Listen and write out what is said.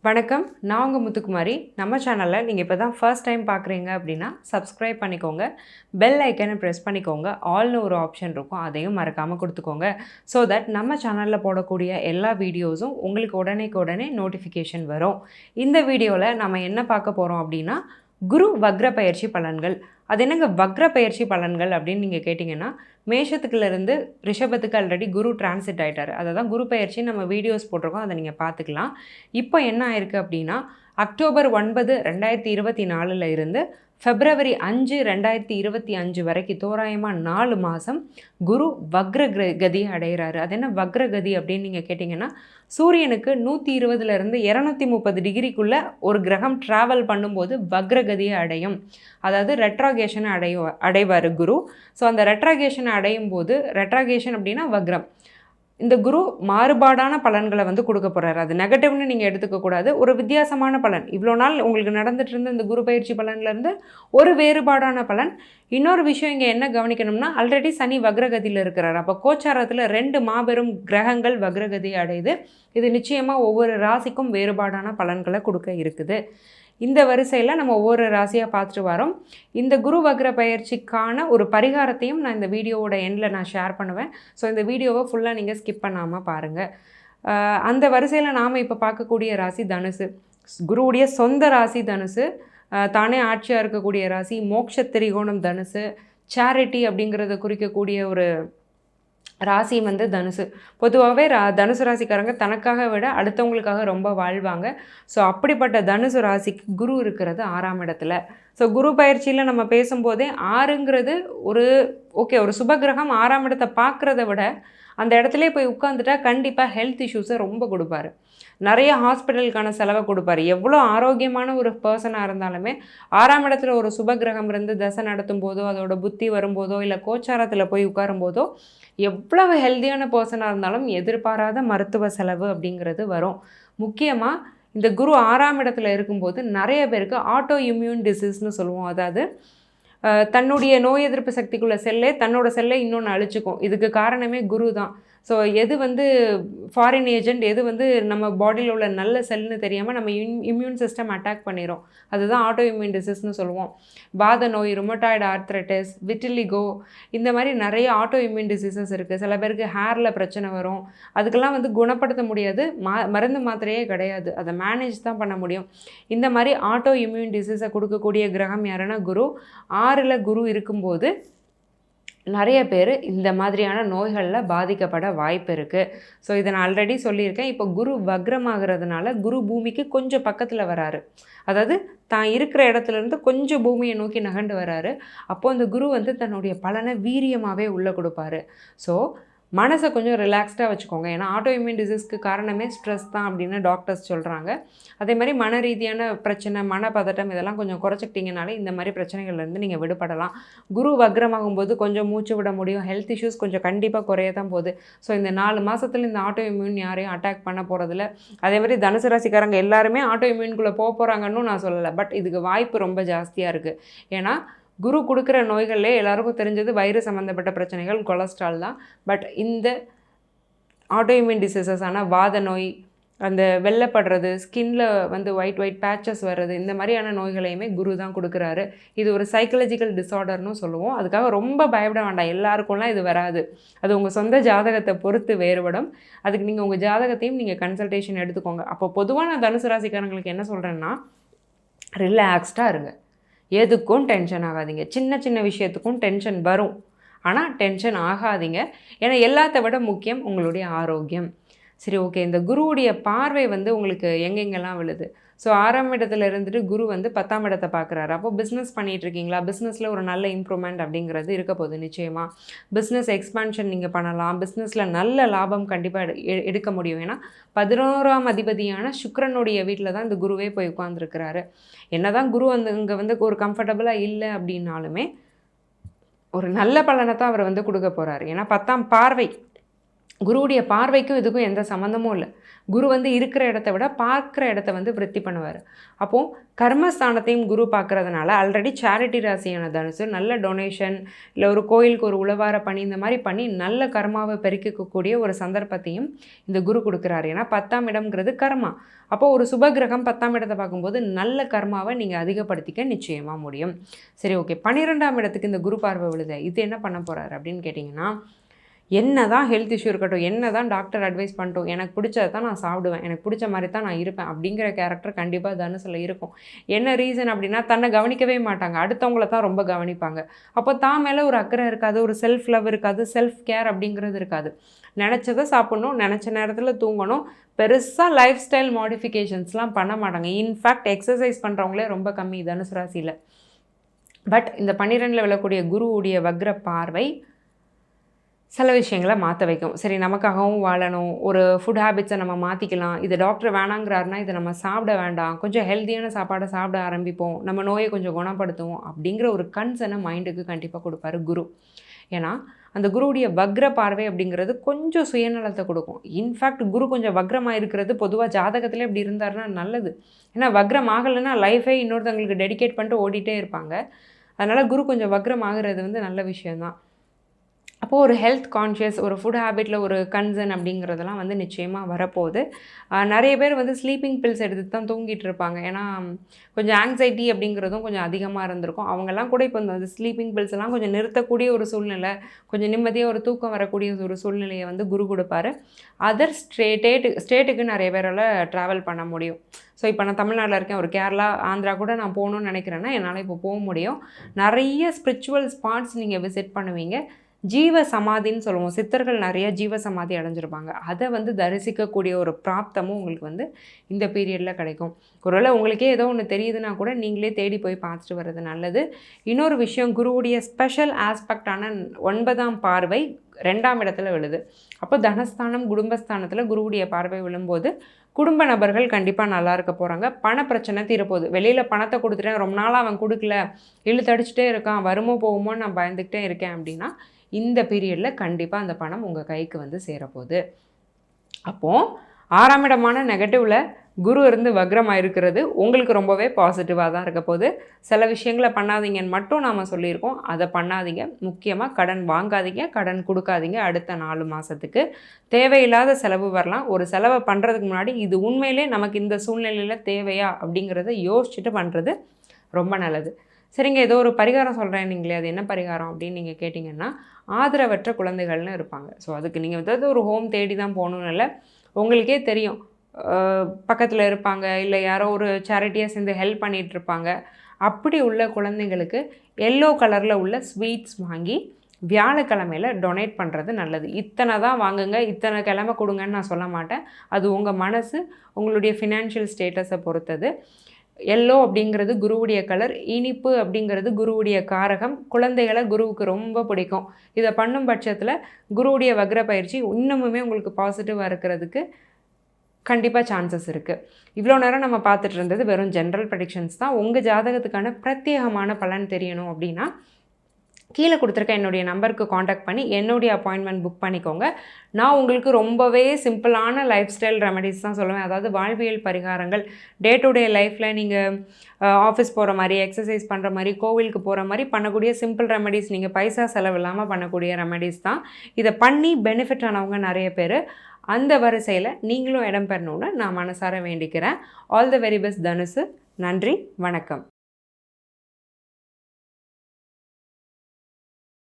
வணக்கம். நான் உங்க முத்துக்குமாரி. நம்ம சேனல்ல நீங்க இப்ப தான் ஃபர்ஸ்ட் டைம் பார்க்குறீங்க அப்படின்னா, சப்ஸ்கிரைப் பண்ணிக்கோங்க. பெல் ஐக்கான பிரஸ் பண்ணிக்கோங்க. ஆல்னு ஒரு ஆப்ஷன் இருக்கும். அதையும் மறக்காம குடுத்துக்கோங்க. ஸோ தட் நம்ம சேனல்ல போடக்கூடிய எல்லா வீடியோஸும் உங்களுக்கு உடனேக்கு உடனே நோட்டிஃபிகேஷன் வரும். இந்த வீடியோல நம்ம என்ன பார்க்க போறோம் அப்படின்னா, குரு வக்ர பயிற்சி பலன்கள். அது என்னங்க வக்ர பயிற்சி பலன்கள் அப்படின்னு நீங்க கேட்டீங்கன்னா, மேஷத்துக்குலேருந்து ரிஷபத்துக்கு ஆல்ரெடி குரு டிரான்சிட் ஆயிட்டாரு. அத தான் குரு பயிற்சின்னு நம்ம வீடியோஸ் போட்டிருக்கோம். அத நீங்க பார்த்துக்கலாம். இப்போ என்ன ஆயிருக்கு அப்படின்னா, அக்டோபர் 9, 2024 இருந்து பிப்ரவரி 5, 2025 வரைக்கும் தோராயமா 4 மாசம் குரு வக்ர கதி அடைகிறாரு. அது என்ன வக்ர கதி அப்படின்னு நீங்க கேட்டிங்கன்னா, சூரியனுக்கு 120லேருந்து 230 டிகிரிக்குள்ள ஒரு கிரகம் டிராவல் பண்ணும்போது வக்ர கதியை அடையும். அதாவது ரெட்ராகேஷனை அடைவார் குரு. ஸோ அந்த ரெட்ராகேஷனை அடையும் போது ரெட்ராகேஷன் அப்படின்னா வக்ரம். இந்த குரு மாறுபாடான பலன்களை வந்து கொடுக்க போகிறாரு. அது நெகட்டிவ்னு நீங்கள் எடுத்துக்கக்கூடாது. ஒரு வித்தியாசமான பலன். இவ்வளோ நாள் உங்களுக்கு நடந்துட்டு இருந்த இந்த குரு பயிற்சி பலன்லேருந்து ஒரு வேறுபாடான பலன். இன்னொரு விஷயம் இங்கே என்ன கவனிக்கணும்னா, ஆல்ரெடி சனி வக்ரகதியில் இருக்கிறார். அப்போ கோச்சாரத்தில் 2 மாபெரும் கிரகங்கள் வக்ரகதி அடையுது. இது நிச்சயமாக ஒவ்வொரு ராசிக்கும் வேறுபாடான பலன்களை கொடுக்க இருக்குது. இந்த வரிசையில் நம்ம ஒவ்வொரு ராசியாக பார்த்துட்டு வரோம். இந்த குரு வக்ர பயிற்சிக்கான ஒரு பரிகாரத்தையும் நான் இந்த வீடியோவோட எண்டில் நான் ஷேர் பண்ணுவேன். ஸோ இந்த வீடியோவை ஃபுல்லாக நீங்கள் ஸ்கிப் பண்ணாமல் பாருங்கள். அந்த வரிசையில் நாம் இப்போ பார்க்கக்கூடிய ராசி தனுசு. குருவுடைய சொந்த ராசி தனுசு. தானே ஆட்சியாக இருக்கக்கூடிய ராசி. மோட்ச திரிகோணம் தனுசு. சேரிட்டி அப்படிங்கிறத குறிக்கக்கூடிய ஒரு ராசி வந்து தனுசு. பொதுவாகவே தனுசு ராசிக்காரங்க தனக்காக விட அடுத்தவங்களுக்காக ரொம்ப வாழ்வாங்க. ஸோ அப்படிப்பட்ட தனுசு ராசிக்கு குரு இருக்கிறது 6ஆம் இடத்துல. ஸோ குரு பயிற்சியில் நம்ம பேசும்போதே 6ங்கிறது ஒரு சுபகிரகம் 6ஆம் இடத்தை பார்க்குறத விட அந்த இடத்துல போய் உட்காந்துட்டா கண்டிப்பாக ஹெல்த் இஷ்யூஸை ரொம்ப கொடுப்பாரு. நிறைய ஹாஸ்பிட்டலுக்கான செலவை கொடுப்பாரு. எவ்வளோ ஆரோக்கியமான ஒரு பர்சனாக இருந்தாலுமே 6ஆம் இடத்துல ஒரு சுபகிரகம் இருந்து தசை நடத்தும் போதோ, அதோட புத்தி வரும்போதோ, இல்லை கோச்சாரத்தில் போய் உட்காரும் போதோ, எவ்வளவு ஹெல்த்தியான பர்சனாக இருந்தாலும் எதிர்பாராத மருத்துவ செலவு அப்படிங்கிறது வரும். முக்கியமாக இந்த குரு 6ஆம் இடத்துல இருக்கும்போது நிறைய பேருக்கு ஆட்டோ இம்யூன் டிசீஸ்னு சொல்லுவோம். அதாவது தன்னுடைய நோய் எதிர்ப்பு சக்திக்குள்ள தன்னோட செல்லை இன்னொன்று அழிச்சுக்கும். இதுக்கு காரணமே குரு தான். ஸோ எது வந்து ஃபாரின் ஏஜென்ட், எது வந்து நம்ம பாடியில் உள்ள நல்ல செல்னு தெரியாமல் நம்ம இம்யூன் சிஸ்டம் அட்டாக் பண்ணிடும். அதுதான் ஆட்டோ இம்யூன் டிசீஸ்னு சொல்லுவோம். வாத நோய், ருமட்டாய்டு ஆர்த்ரைட்டிஸ், விட்டிலிகோ, இந்த மாதிரி நிறைய ஆட்டோ இம்யூன் டிசீசஸ் இருக்குது. சில பேருக்கு ஹேரில் பிரச்சனை வரும். அதுக்கெல்லாம் வந்து குணப்படுத்த முடியாது. மருந்து மாத்திரையே கிடையாது. அதை மேனேஜ் தான் பண்ண முடியும். இந்த மாதிரி ஆட்டோ இம்யூன் டிசீஸை கொடுக்கக்கூடிய கிரகம் யாருன்னா குரு. 6ல் குரு இருக்கும்போது நிறைய பேர் இந்த மாதிரியான நோய்களில் பாதிக்கப்பட வாய்ப்பு இருக்குது. ஸோ இதை நான் ஆல்ரெடி சொல்லியிருக்கேன். இப்போ குரு வக்ரமாகிறதுனால குரு பூமிக்கு கொஞ்சம் பக்கத்தில் வராரு. அதாவது தான் இருக்கிற இடத்துலேருந்து கொஞ்சம் பூமியை நோக்கி நகண்டு வராரு. அப்போது அந்த குரு வந்து தன்னுடைய பலனை வீரியமாகவே உள்ளே கொடுப்பாரு. ஸோ மனசை கொஞ்சம் ரிலாக்ஸ்டாக வச்சுக்கோங்க. ஏன்னா ஆட்டோ இம்யூன் டிசீஸ்க்கு காரணமே ஸ்ட்ரெஸ் தான் அப்படின்னு டாக்டர்ஸ் சொல்கிறாங்க. அதே மாதிரி மன ரீதியான பிரச்சனை, மனப்பதட்டம் இதெல்லாம் கொஞ்சம் குறைச்சிக்கிட்டிங்கனாலே இந்த மாதிரி பிரச்சனைகள்லேருந்து நீங்கள் விடுபடலாம். குரு வக்ரமாகும்போது கொஞ்சம் மூச்சு விட முடியும். ஹெல்த் இஷ்யூஸ் கொஞ்சம் கண்டிப்பாக குறைய தான் போகுது. ஸோ இந்த 4 மாதத்தில் இந்த ஆட்டோ இம்யூன் யாரையும் அட்டாக் பண்ண போகிறதில்ல. அதே மாதிரி தனுசு ராசிக்காரங்க எல்லாருமே ஆட்டோ இம்யூனுக்குள்ளே போகிறாங்கன்னு நான் சொல்லலை. பட் இதுக்கு வாய்ப்பு ரொம்ப ஜாஸ்தியாக இருக்குது. ஏன்னா குரு கொடுக்குற நோய்களே எல்லாருக்கும் தெரிஞ்சது வயிறு சம்மந்தப்பட்ட பிரச்சனைகள், கொலஸ்ட்ரால் தான். பட் இந்த ஆட்டோஇம்யூன் டிசீசஸான வாத நோய், அந்த வெள்ளைப்படுறது, ஸ்கின்ல வந்து ஒயிட் பேச்சஸ் வர்றது, இந்த மாதிரியான நோய்களையுமே குரு தான் கொடுக்குறாரு. இது ஒரு சைக்கலாஜிக்கல் டிஸார்டர்னு சொல்லுவோம். அதுக்காக ரொம்ப பயப்பட வேண்டாம். எல்லாருக்கும்லாம் இது வராது. அது உங்கள் சொந்த ஜாதகத்தை பொறுத்து வேறுபடும். அதுக்கு நீங்கள் உங்கள் ஜாதகத்தையும் நீங்கள் கன்சல்டேஷன் எடுத்துக்கோங்க. அப்போ பொதுவாக நான் தனுசு ராசிக்காரங்களுக்கு என்ன சொல்கிறேன்னா, ரிலாக்ஸ்டாக இருங்க. எதுக்கும் டென்ஷன் ஆகாதீங்க. சின்ன விஷயத்துக்கும் டென்ஷன் வரும். ஆனால் டென்ஷன் ஆகாதீங்க. ஏன்னா எல்லாத்த விட முக்கியம் உங்களுடைய ஆரோக்கியம். சரி, ஓகே. இந்த குருவுடைய பார்வை வந்து உங்களுக்கு எங்கெங்கெல்லாம் விழுது? ஸோ 6ஆம் இடத்துல இருந்துட்டு குரு வந்து 10ஆம் இடத்தை பார்க்குறாரு. அப்போ பிஸ்னஸ் பண்ணிகிட்ருக்கீங்களா? பிஸ்னஸில் ஒரு நல்ல இம்ப்ரூவ்மெண்ட் அப்படிங்கிறது இருக்க போகுது நிச்சயமாக. பிஸ்னஸ் எக்ஸ்பான்ஷன் நீங்கள் பண்ணலாம். பிஸ்னஸில் நல்ல லாபம் கண்டிப்பாக எடுக்க முடியும். ஏன்னா 11ஆம் அதிபதியான சுக்கிரனுடைய வீட்டில் தான் இந்த குருவே போய் உட்காந்துருக்கிறாரு. என்ன தான் குரு வந்து இங்கே வந்து ஒரு கம்ஃபர்டபுளாக இல்லை அப்படின்னாலுமே ஒரு நல்ல பலனை தான் அவர் வந்து கொடுக்க போகிறாரு. ஏன்னா 10ஆம் பார்வை குருவுடைய பார்வைக்கும் இதுக்கும் எந்த சம்மந்தமும் இல்லை. குரு வந்து இருக்கிற இடத்த விட பார்க்குற இடத்த வந்து விருத்தி பண்ணுவார். அப்போது கர்மஸ்தானத்தையும் குரு பார்க்குறதுனால ஆல்ரெடி சேரிட்டி ராசியான தனுசு நல்ல டொனேஷன் இல்லை ஒரு கோயிலுக்கு ஒரு உழவார பணி இந்த மாதிரி பண்ணி நல்ல கர்மாவை பெருக்கிக்கக்கூடிய ஒரு சந்தர்ப்பத்தையும் இந்த குரு கொடுக்குறாரு. ஏன்னா 10ஆம் இடம்ங்கிறது கர்மா. அப்போது ஒரு சுபகிரகம் 10ஆம் இடத்தை பார்க்கும்போது நல்ல கர்மாவை நீங்கள் அதிகப்படுத்திக்க நிச்சயமாக முடியும். சரி, ஓகே. 12ஆம் இடத்துக்கு இந்த குரு பார்வை விழுது. இது என்ன பண்ண போகிறாரு அப்படின்னு கேட்டிங்கன்னா, என்ன தான் ஹெல்த் இஷ்யூ இருக்கட்டும், என்ன தான் டாக்டர் அட்வைஸ் பண்ணிட்டோம், எனக்கு பிடிச்சத தான் நான் சாப்பிடுவேன், எனக்கு பிடிச்ச மாதிரி தான் நான் இருப்பேன் அப்படிங்கிற கேரக்டர் கண்டிப்பாக தனுசில் இருக்கும். என்ன ரீசன் அப்படின்னா, தன்னை கவனிக்கவே மாட்டாங்க, அடுத்தவங்கள தான் ரொம்ப கவனிப்பாங்க. அப்போ தான் மேலே ஒரு அக்கறை இருக்காது, ஒரு செல்ஃப் லவ் இருக்காது, செல்ஃப் கேர் அப்படிங்கிறது இருக்காது. நினச்சதை சாப்பிட்ணும், நினச்ச நேரத்தில் தூங்கணும், பெருசாக லைஃப் ஸ்டைல் மாடிஃபிகேஷன்ஸ்லாம் பண்ண மாட்டாங்க. இன்ஃபேக்ட் எக்ஸசைஸ் பண்ணுறவங்களே ரொம்ப கம்மி தனுசு ராசியில். பட் இந்த 12ல் விழக்கூடிய குருவுடைய வக்ர பார்வை சில விஷயங்களை மாற்ற வைக்கும். சரி, நமக்காகவும் வாழணும், ஒரு ஃபுட் ஹேபிட்ஸை நம்ம மாற்றிக்கலாம், இது டாக்டர் வேணாங்கிறாருனா இதை நம்ம சாப்பிட வேண்டாம், கொஞ்சம் ஹெல்த்தியான சாப்பாடை சாப்பிட ஆரம்பிப்போம், நம்ம நோயை கொஞ்சம் குணப்படுத்துவோம் அப்படிங்கிற ஒரு கன்சர்னை மைண்டுக்கு கண்டிப்பாக கொடுப்பாரு குரு. ஏன்னா அந்த குருவுடைய வக்ர பார்வை அப்படிங்கிறது கொஞ்சம் சுயநலத்தை கொடுக்கும். இன்ஃபேக்ட் குரு கொஞ்சம் வக்ரமாக இருக்கிறது பொதுவாக ஜாதகத்தில் இப்படி இருந்தாருன்னா நல்லது. ஏன்னா வக்ரம் ஆகலைன்னா லைஃபே இன்னொருத்தவங்களுக்கு டெடிகேட் பண்ணிட்டு ஓடிட்டே இருப்பாங்க. அதனால் குரு கொஞ்சம் வக்ரம் ஆகிறது வந்து நல்ல விஷயந்தான். அப்போது ஒரு ஹெல்த் கான்ஷியஸ், ஒரு ஃபுட் ஹேபிட்டில் ஒரு கன்சர்ன் அப்படிங்கிறதெல்லாம் வந்து நிச்சயமாக வரப்போகுது. நிறைய பேர் வந்து ஸ்லீப்பிங் பில்ஸ் எடுத்து தான் தூங்கிட்டு இருப்பாங்க. ஏன்னா கொஞ்சம் ஆங்ஸைட்டி அப்படிங்கிறதும் கொஞ்சம் அதிகமாக இருந்திருக்கும். அவங்கெல்லாம் கூட இப்போ இந்த ஸ்லீப்பிங் பில்ஸ் எல்லாம் கொஞ்சம் நிறுத்தக்கூடிய ஒரு சூழ்நிலை, கொஞ்சம் நிம்மதியாக ஒரு தூக்கம் வரக்கூடிய ஒரு சூழ்நிலையை வந்து குரு கொடுப்பாரு. அதர் ஸ்டேட்டுக்கு நிறைய பேரால் ட்ராவல் பண்ண முடியும். ஸோ இப்போ நான் தமிழ்நாட்டில் இருக்கேன், ஒரு கேரளா, ஆந்திரா கூட நான் போகணுன்னு நினைக்கிறேன்னா என்னால் இப்போ போக முடியும். நிறைய ஸ்பிரிச்சுவல் ஸ்பாட்ஸ் நீங்கள் விசிட் பண்ணுவீங்க. ஜீவ சமாதின்னு சொல்லுவோம், சித்தர்கள் நிறைய ஜீவ சமாதி அடைஞ்சிருப்பாங்க. அதை வந்து தரிசிக்கக்கூடிய ஒரு பிராப்தமும் உங்களுக்கு வந்து இந்த பீரியடில் கிடைக்கும். ஒருவேளை உங்களுக்கே ஏதோ ஒன்று தெரியுதுன்னா கூட நீங்களே தேடி போய் பார்த்துட்டு வர்றது நல்லது. இன்னொரு விஷயம், குருவுடைய ஸ்பெஷல் ஆஸ்பெக்டான 9ஆம் பார்வை 2ஆம் இடத்துல விழுது. அப்போ தனஸ்தானம் குடும்பஸ்தானத்தில் குருவுடைய பார்வை விழும்போது குடும்ப நபர்கள் கண்டிப்பாக நல்லா இருக்க போகிறாங்க. பண பிரச்சனை தீரப்போகுது. வெளியில் பணத்தை கொடுத்துட்டேன், ரொம்ப நாளாக அவன் கொடுக்கல, இழுத்தடிச்சிட்டே இருக்கான், வருமோ போகுமோ நான் பயந்துக்கிட்டே இருக்கேன் அப்படின்னா இந்த பீரியடில் கண்டிப்பாக அந்த பணம் உங்கள் கைக்கு வந்து சேரப்போகுது. அப்போது 6ஆம் இடமான நெகட்டிவில் குரு இருந்து வக்ரமாக இருக்கிறது உங்களுக்கு ரொம்பவே பாசிட்டிவாக தான் இருக்க போகுது. சில விஷயங்களை பண்ணாதீங்கன்னு மட்டும் நாம் சொல்லியிருக்கோம், அதை பண்ணாதீங்க. முக்கியமாக கடன் வாங்காதீங்க, கடன் கொடுக்காதீங்க. அடுத்த 4 மாதத்துக்கு தேவையில்லாத செலவு வரலாம். ஒரு செலவை பண்ணுறதுக்கு முன்னாடி இது உண்மையிலே நமக்கு இந்த சூழ்நிலையில் தேவையா அப்படிங்கிறத யோசிச்சுட்டு பண்ணுறது ரொம்ப நல்லது. சரிங்க, ஏதோ ஒரு பரிகாரம் சொல்கிறேன் நீங்களே, அது என்ன பரிகாரம் அப்படின்னு நீங்கள் கேட்டிங்கன்னா, ஆதரவற்ற குழந்தைகள்னு இருப்பாங்க. ஸோ அதுக்கு நீங்கள் வந்து ஒரு ஹோம் தேடி தான் போகணுன்னு இல்லை, உங்களுக்கே தெரியும், பக்கத்தில் இருப்பாங்க, இல்லை யாரோ ஒரு சேரிட்டியாக சேர்ந்து ஹெல்ப் பண்ணிகிட்ருப்பாங்க. அப்படி உள்ள குழந்தைங்களுக்கு எல்லோ கலரில் உள்ள ஸ்வீட்ஸ் வாங்கி வியாழக்கிழமையில் டொனேட் பண்ணுறது நல்லது. இத்தனை தான் வாங்குங்க, இத்தனை கிழமை கொடுங்கன்னு நான் சொல்ல மாட்டேன். அது உங்கள் மனசு, உங்களுடைய ஃபினான்ஷியல் ஸ்டேட்டஸை பொறுத்தது. எல்லோ அப்படிங்கிறது குருவுடைய கலர், இனிப்பு அப்படிங்கிறது குருவுடைய காரகம். குழந்தைகளை குருவுக்கு ரொம்ப பிடிக்கும். இதை பண்ணும் பட்சத்தில் குருவுடைய வக்ர பயிற்சி இன்னமுமே உங்களுக்கு பாசிட்டிவாக இருக்கிறதுக்கு கண்டிப்பாக சான்சஸ் இருக்குது. இவ்வளோ நேரம் நம்ம பார்த்துட்டு இருந்தது வெறும் ஜென்ரல் ப்ரெடிக்ஷன்ஸ் தான். உங்கள் ஜாதகத்துக்கான பிரத்யேகமான பலன் தெரியணும் அப்படின்னா கீழே கொடுத்துருக்க என்னுடைய நம்பருக்கு காண்டாக்ட் பண்ணி என்னுடைய அப்பாயின்மெண்ட் புக் பண்ணிக்கோங்க. நான் உங்களுக்கு ரொம்பவே சிம்பிளான லைஃப் ஸ்டைல் ரெமெடிஸ் தான் சொல்லுவேன். அதாவது வாழ்வியல் பரிகாரங்கள், டே டு டே லைஃப்பில் நீங்கள் ஆஃபீஸ் போகிற மாதிரி, எக்ஸசைஸ் பண்ணுற மாதிரி, கோவிலுக்கு போகிற மாதிரி பண்ணக்கூடிய சிம்பிள் ரெமெடிஸ், நீங்கள் பைசா செலவு இல்லாமல் பண்ணக்கூடிய ரெமெடிஸ் தான். இதை பண்ணி பெனிஃபிட் ஆனவங்க நிறைய பேர். அந்த வரிசையில் நீங்களும் இடம் பெறணும்னு நான் மனசார வேண்டிக்கிறேன். ஆல் தி வெரி பெஸ்ட் தனுசு. நன்றி, வணக்கம்.